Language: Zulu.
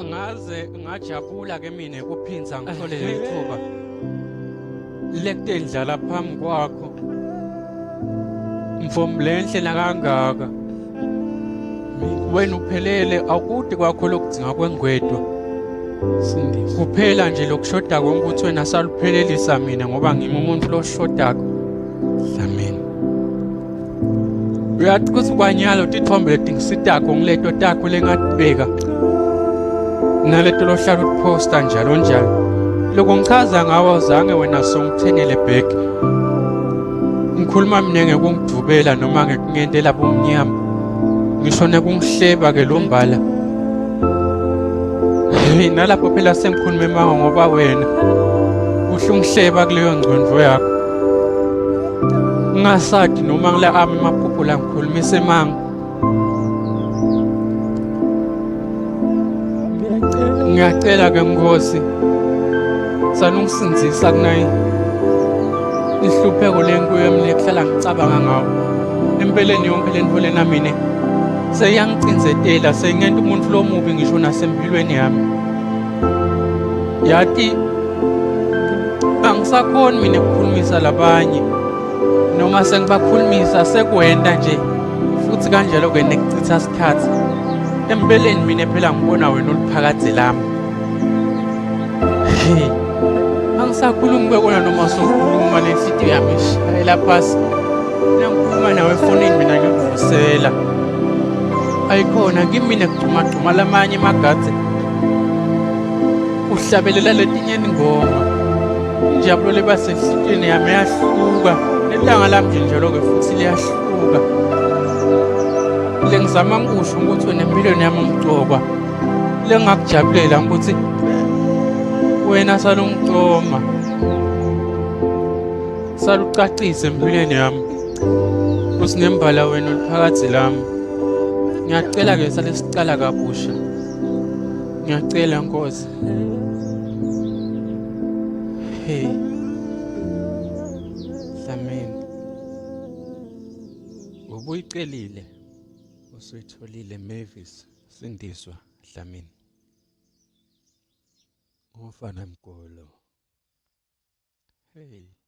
ngaze ngajabula ke mina kuphinza ngithole lithuba lekutendlala phambi kwakho mfomlenhle nakangaka wena uphelele awukudi kwakho lokudzinga kwengwedwa kuphela nje lokushoda konke ukuthi wena saluphelelisa mina ngoba ngimi umuntu loshodako dlamini uyathi kuthi kwanyalo tithombe leti ngisitako ngileto takho lengatibeka naleto lohlala utposta njalo njalo loko ngichaza ngawo zange wena songithenele back ngikhuluma mina ngekungidubela noma ngekungentela bomnyama ngisho nekungihleba ke lo mbala nalapho phela sengikhuluma emango ngoba wena uhle ungihleba kuleyo ngcondvo yakho ngingasadi noma ngila ami emaphupho la ngikhulumisa emango ngiyacela ke Nkosi sanungisinzisa kunayi ihlupheko lenkuyo emine kuhlala ngicabanga ngawo empeleni yonke lento lena mina seyangicindzetela sengenta umuntu lomubi ngisho nasempilweni yami yathi angisakhoni mina ukukhulumisa labanye noma sengibakhulumisa sekwenda nje futhi kanjalo ke nekuchitha isikhathi empeleni mina phela ngibona wena uliphakadze lami angisakhulumi bekona noma sokhuluma lenhliziyo yami ishayela phasi nangikhuluma nawe efonini mina ngikuvusela ayikhona kimi kucuma lamanye magadze uhlabelela letinye ingoma injabulo lebasenhliziyweni yami yahluka nelanga lami nje njalo ke futhi liyahluka lengizama ngikusho ukuthi wena empilweni yami umcokwa lengakujabulela ukuthi wena salungicoma salucacise empilweni yami usinembala wena uliphakathi lami ngiyacela ke sale sicala kabusha ngiyacela Nkosi hey Dlamini ubuyicelile usuyitholile Mavis sindiswa Dlamini uFANAMGO hey